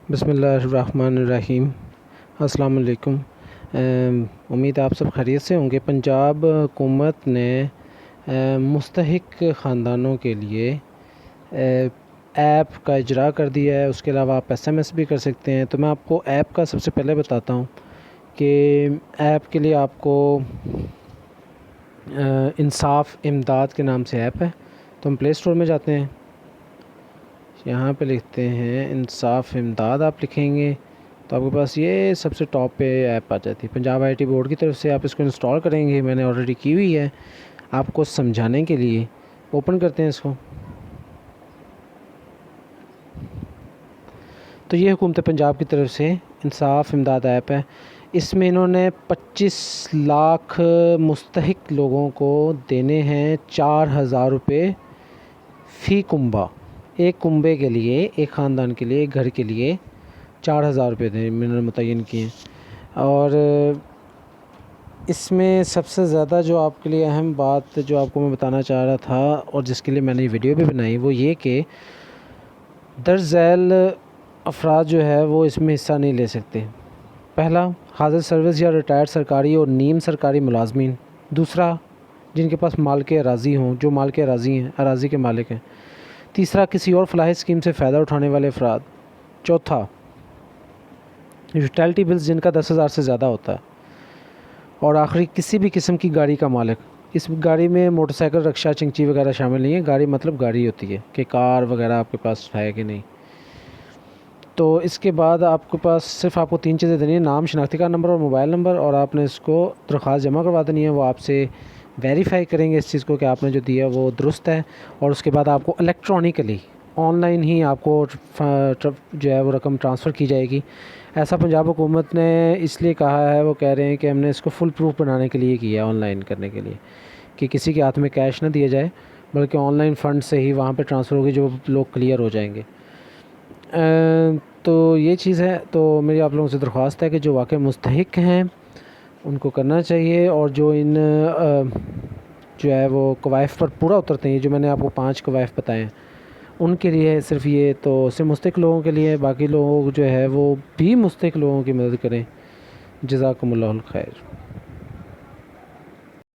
بسم اللہ الرحمن الرحیم۔ السلام علیکم۔ امید آپ سب خیریت سے ہوں گے۔ پنجاب حکومت نے مستحق خاندانوں کے لیے ایپ کا اجرا کر دیا ہے۔ اس کے علاوہ آپ SMS بھی کر سکتے ہیں۔ تو میں آپ کو ایپ کا سب سے پہلے بتاتا ہوں کہ ایپ کے لیے آپ کو انصاف امداد کے نام سے ایپ ہے۔ تو ہم پلے اسٹور میں جاتے ہیں، یہاں پہ لکھتے ہیں انصاف امداد، آپ لکھیں گے تو آپ کے پاس یہ سب سے ٹاپ پہ ایپ آ جاتی ہے۔ پنجاب IT بورڈ کی طرف سے آپ اس کو انسٹال کریں گے، میں نے آلریڈی کی ہوئی ہے آپ کو سمجھانے کے لیے۔ اوپن کرتے ہیں اس کو، تو یہ حکومت پنجاب کی طرف سے انصاف امداد ایپ ہے۔ اس میں انہوں نے 25 لاکھ مستحق لوگوں کو دینے ہیں 4,000 روپے فی کنبہ۔ ایک کنبے کے لیے، ایک خاندان کے لیے، ایک گھر کے لیے 4,000 روپے انہوں نے متعین کیے ہیں۔ اور اس میں سب سے زیادہ جو آپ کے لیے اہم بات جو آپ کو میں بتانا چاہ رہا تھا اور جس کے لیے میں نے یہ ویڈیو بھی بنائی، وہ یہ کہ درج ذیل افراد جو ہے وہ اس میں حصہ نہیں لے سکتے۔ پہلا، حاضر سروس یا ریٹائرڈ سرکاری اور نیم سرکاری ملازمین۔ دوسرا، جن کے پاس مالک اراضی ہوں، جو مالک اراضی ہیں، اراضی کے مالک ہیں۔ تیسرا، کسی اور فلاحی اسکیم سے فائدہ اٹھانے والے افراد۔ چوتھا، یوٹیلٹی بلز جن کا 10,000 سے زیادہ ہوتا ہے۔ اور آخری، کسی بھی قسم کی گاڑی کا مالک۔ اس گاڑی میں موٹر سائیکل، رکشہ، چنگچی وغیرہ شامل نہیں ہے۔ گاڑی مطلب گاڑی ہوتی ہے کہ کار وغیرہ آپ کے پاس ہے کہ نہیں۔ تو اس کے بعد آپ کے پاس صرف آپ کو 3 چیزیں دینی ہیں: نام، شناختی کارڈ نمبر اور موبائل نمبر، اور آپ نے اس کو درخواست جمع کروا دینی ہے۔ وہ آپ سے ویریفائی کریں گے اس چیز کو کہ آپ نے جو دیا وہ درست ہے، اور اس کے بعد آپ کو الیکٹرانکلی آن لائن ہی آپ کو جو ہے وہ رقم ٹرانسفر کی جائے گی۔ ایسا پنجاب حکومت نے اس لیے کہا ہے، وہ کہہ رہے ہیں کہ ہم نے اس کو فل پروف بنانے کے لیے کیا ہے، آن لائن کرنے کے لیے، کہ کسی کے ہاتھ میں کیش نہ دیا جائے بلکہ آن لائن فنڈ سے ہی وہاں پہ ٹرانسفر ہوگی، جو لوگ کلیئر ہو جائیں گے۔ تو یہ چیز ہے۔ تو میری آپ لوگوں سے درخواست ہے کہ جو واقعی مستحق ہیں ان کو کرنا چاہیے، اور جو جو ہے وہ کوائف پر پورا اترتے ہیں، جو میں نے آپ کو 5 کوائف بتائے ہیں، ان کے لیے صرف یہ تو صرف مستحق لوگوں کے لیے، باقی لوگ جو ہے وہ بھی مستحق لوگوں کی مدد کریں۔ جزاکم اللہ الخیر۔